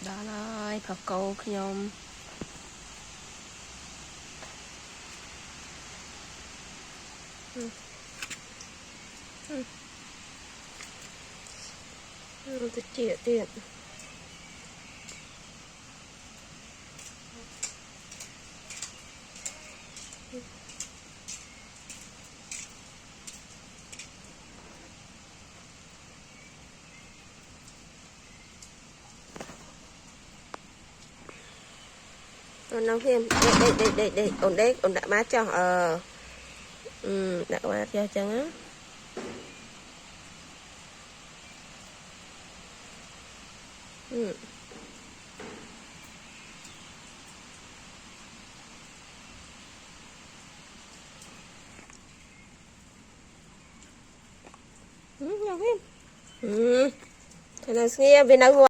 đó là phật câu nhom tôi chia tiền nó thêm đây ổn đã mát cho đã mát cho chẳng á nhau thêm thế là nghe bên đâu